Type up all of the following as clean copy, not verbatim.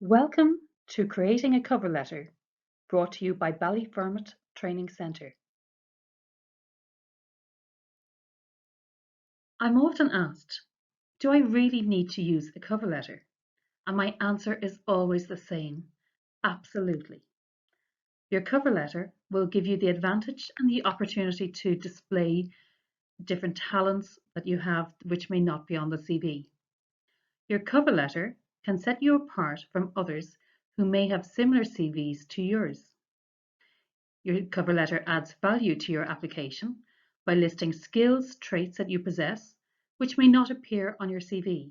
Welcome to Creating a Cover Letter, brought to you by Ballyfermot Training Centre. I'm often asked, do I really need to use a cover letter? And my answer is always the same, absolutely. Your cover letter will give you the advantage and the opportunity to display different talents that you have which may not be on the CV. Your cover letter can set you apart from others who may have similar CVs to yours. Your cover letter adds value to your application by listing skills, traits that you possess, which may not appear on your CV.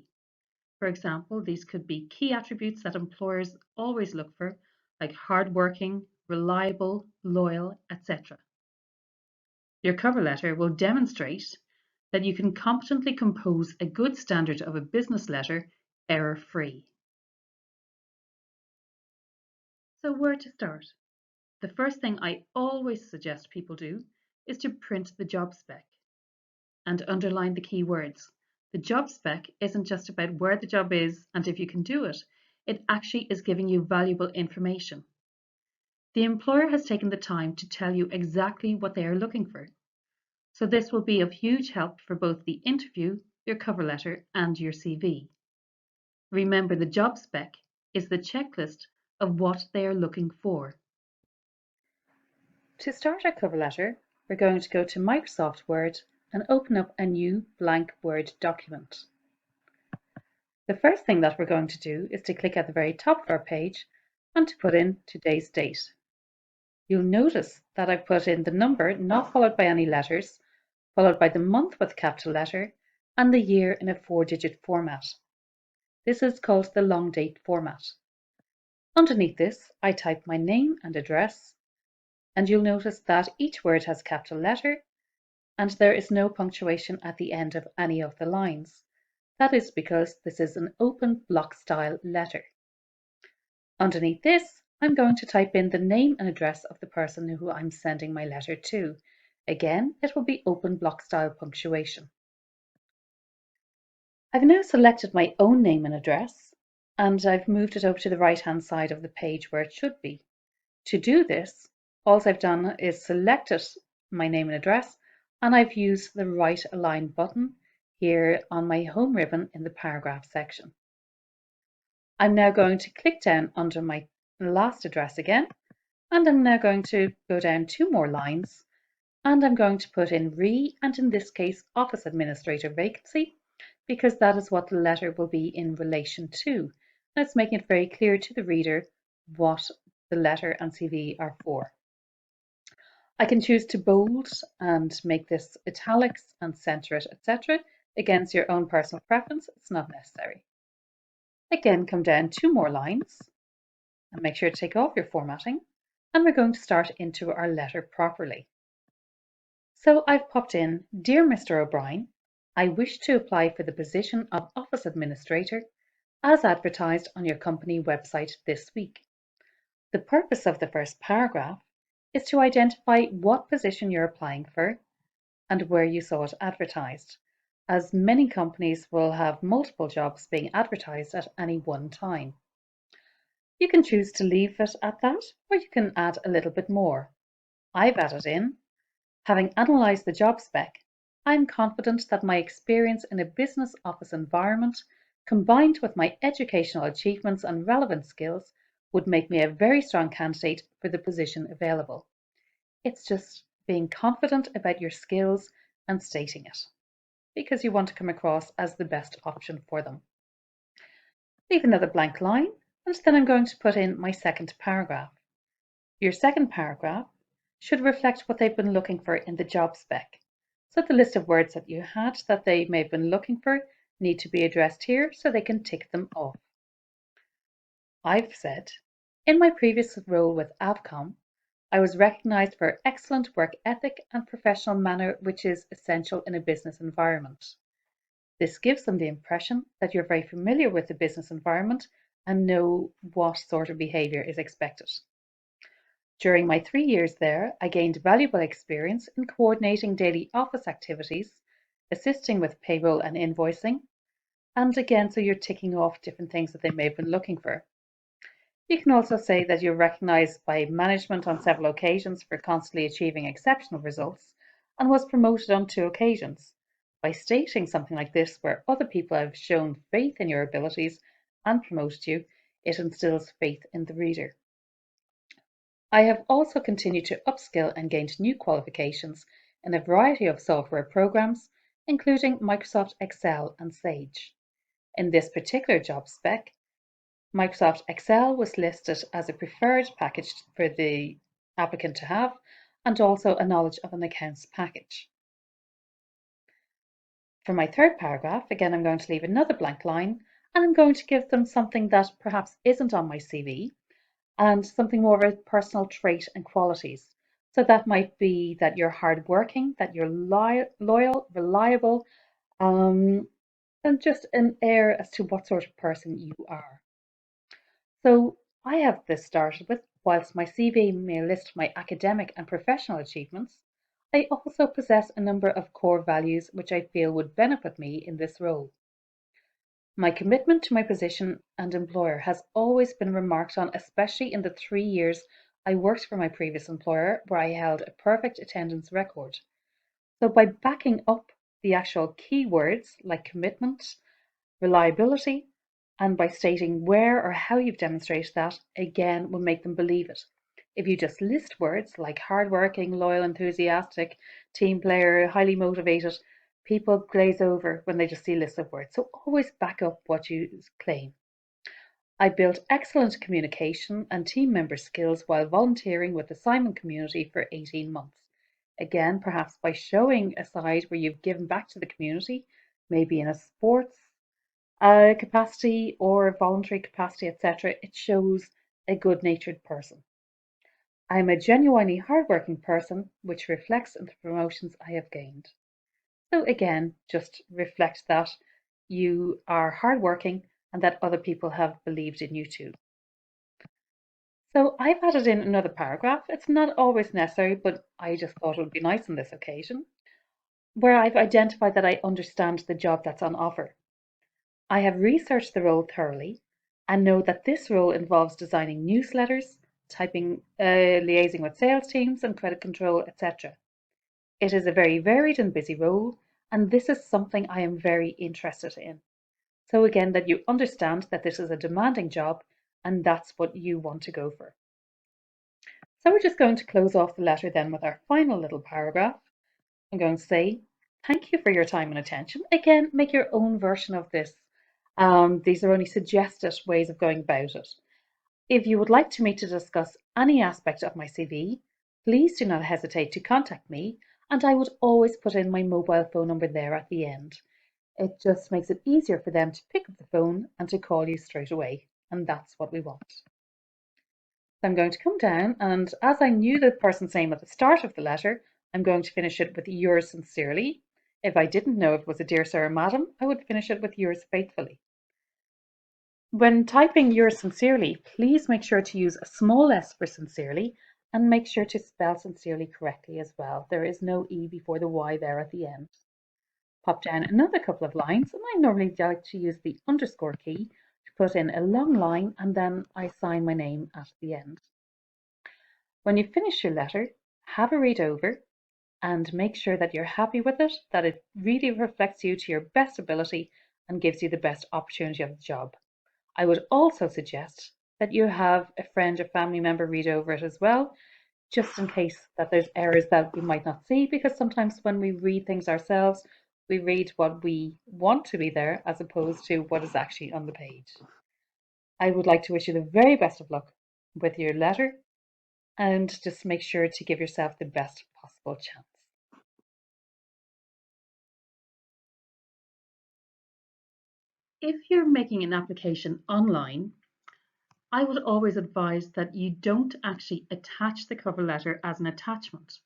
For example, these could be key attributes that employers always look for, like hardworking, reliable, loyal, etc. Your cover letter will demonstrate that you can competently compose a good standard of a business letter error-free. So where to start? The first thing I always suggest people do is to print the job spec and underline the key words. The job spec isn't just about where the job is and if you can do it. It actually is giving you valuable information. The employer has taken the time to tell you exactly what they are looking for. So this will be of huge help for both the interview, your cover letter, and your CV. Remember, the job spec is the checklist of what they are looking for. To start our cover letter, we're going to go to Microsoft Word and open up a new blank Word document. The first thing that we're going to do is to click at the very top of our page and to put in today's date. You'll notice that I've put in the number not followed by any letters, followed by the month with a capital letter, and the year in a 4-digit format. This is called the long date format. Underneath this, I type my name and address, and you'll notice that each word has a capital letter and there is no punctuation at the end of any of the lines. That is because this is an open block style letter. Underneath this, I'm going to type in the name and address of the person who I'm sending my letter to. Again, it will be open block style punctuation. I've now selected my own name and address, and I've moved it over to the right-hand side of the page where it should be. To do this, all I've done is selected my name and address, and I've used the right align button here on my home ribbon in the paragraph section. I'm now going to click down under my last address again, and I'm now going to go down 2 more lines, and I'm going to put in and in this case office administrator vacancy, because that is what the letter will be in relation to. And it's making it very clear to the reader what the letter and CV are for. I can choose to bold and make this italics and center it, etc. Against your own personal preference, it's not necessary. Again, come down 2 more lines and make sure to take off your formatting, and we're going to start into our letter properly. So I've popped in, Dear Mr. O'Brien, I wish to apply for the position of Office Administrator as advertised on your company website this week. The purpose of the first paragraph is to identify what position you're applying for and where you saw it advertised, as many companies will have multiple jobs being advertised at any one time. You can choose to leave it at that, or you can add a little bit more. I've added in, having analysed the job spec, I'm confident that my experience in a business office environment, combined with my educational achievements and relevant skills, would make me a very strong candidate for the position available. It's just being confident about your skills and stating it, because you want to come across as the best option for them. Leave another blank line, and then I'm going to put in my second paragraph. Your second paragraph should reflect what they've been looking for in the job spec. So the list of words that you had that they may have been looking for need to be addressed here so they can tick them off. I've said, in my previous role with Avcom, I was recognized for excellent work ethic and professional manner, which is essential in a business environment. This gives them the impression that you're very familiar with the business environment and know what sort of behavior is expected. During my 3 years there, I gained valuable experience in coordinating daily office activities, assisting with payroll and invoicing, and again, so you're ticking off different things that they may have been looking for. You can also say that you're recognised by management on several occasions for constantly achieving exceptional results and was promoted on 2 occasions. By stating something like this, where other people have shown faith in your abilities and promoted you, it instills faith in the reader. I have also continued to upskill and gained new qualifications in a variety of software programs, including Microsoft Excel and Sage. In this particular job spec, Microsoft Excel was listed as a preferred package for the applicant to have, and also a knowledge of an accounts package. For my third paragraph, again, I'm going to leave another blank line, and I'm going to give them something that perhaps isn't on my CV, and something more of a personal trait and qualities. So that might be that you're hardworking, that you're loyal, reliable, and just an air as to what sort of person you are. So I have this started with, whilst my CV may list my academic and professional achievements, I also possess a number of core values which I feel would benefit me in this role. My commitment to my position and employer has always been remarked on, especially in the 3 years I worked for my previous employer, where I held a perfect attendance record. So by backing up the actual keywords like commitment, reliability, and by stating where or how you've demonstrated that, again, will make them believe it. If you just list words like hardworking, loyal, enthusiastic, team player, highly motivated, people glaze over when they just see a list of words. So always back up what you claim. I built excellent communication and team member skills while volunteering with the Simon community for 18 months. Again, perhaps by showing a side where you've given back to the community, maybe in a sports capacity or voluntary capacity, etc., it shows a good-natured person. I'm a genuinely hardworking person, which reflects in the promotions I have gained. So again, just reflect that you are hardworking and that other people have believed in you too. So I've added in another paragraph. It's not always necessary, but I just thought it would be nice on this occasion, where I've identified that I understand the job that's on offer. I have researched the role thoroughly and know that this role involves designing newsletters, typing, liaising with sales teams and credit control, etc. It is a very varied and busy role, and this is something I am very interested in. So again, that you understand that this is a demanding job and that's what you want to go for. So we're just going to close off the letter then with our final little paragraph. I'm going to say, thank you for your time and attention. Again, make your own version of this. These are only suggested ways of going about it. If you would like to meet to discuss any aspect of my CV, please do not hesitate to contact me, and I would always put in my mobile phone number there at the end. It just makes it easier for them to pick up the phone and to call you straight away, and that's what we want. So I'm going to come down, and as I knew the person's name at the start of the letter, I'm going to finish it with yours sincerely. If I didn't know it was a dear sir or madam, I would finish it with yours faithfully. When typing yours sincerely, please make sure to use a small s for sincerely and make sure to spell sincerely correctly as well. There is no e before the y there at the end. Pop down another couple of lines, and I normally like to use the underscore key to put in a long line, and then I sign my name at the end. When you finish your letter, have a read over and make sure that you're happy with it, that it really reflects you to your best ability and gives you the best opportunity of the job. I would also suggest that you have a friend or family member read over it as well, just in case that there's errors that we might not see, because sometimes when we read things ourselves, we read what we want to be there as opposed to what is actually on the page. I would like to wish you the very best of luck with your letter, and just make sure to give yourself the best possible chance. If you're making an application online, I would always advise that you don't actually attach the cover letter as an attachment.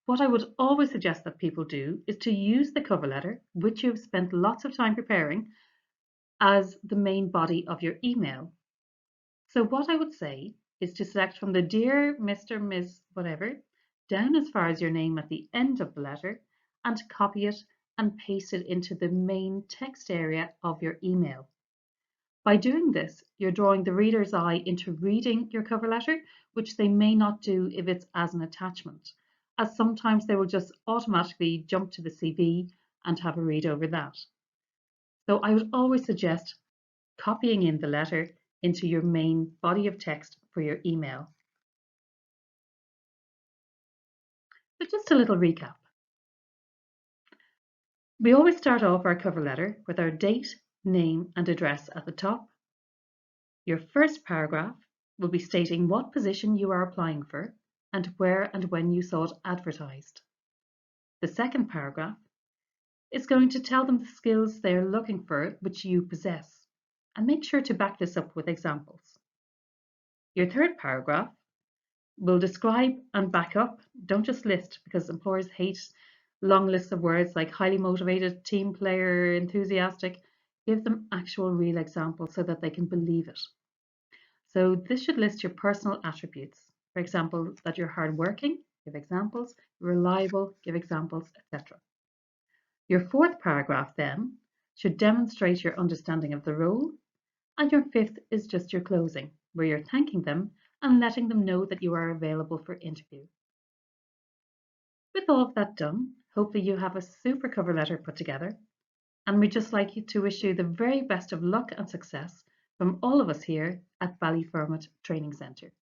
What I would always suggest that people do is to use the cover letter, which you've spent lots of time preparing, as the main body of your email. So what I would say is to select from the Dear Mr. Ms. whatever down as far as your name at the end of the letter and copy it and paste it into the main text area of your email. By doing this, you're drawing the reader's eye into reading your cover letter, which they may not do if it's as an attachment, as sometimes they will just automatically jump to the CV and have a read over that. So I would always suggest copying in the letter into your main body of text for your email. So just a little recap. We always start off our cover letter with our date, name and address at the top. Your first paragraph will be stating what position you are applying for and where and when you saw it advertised. The second paragraph is going to tell them the skills they're looking for which you possess, and make sure to back this up with examples. Your third paragraph will describe and back up, don't just list, because employers hate long lists of words like highly motivated, team player, enthusiastic. Give them actual real examples so that they can believe it. So this should list your personal attributes. For example, that you're hardworking, give examples, reliable, give examples, etc. Your fourth paragraph then should demonstrate your understanding of the role, and your fifth is just your closing, where you're thanking them and letting them know that you are available for interview. With all of that done, hopefully you have a super cover letter put together, and we'd just like to wish you the very best of luck and success from all of us here at Ballyfermot Training Centre.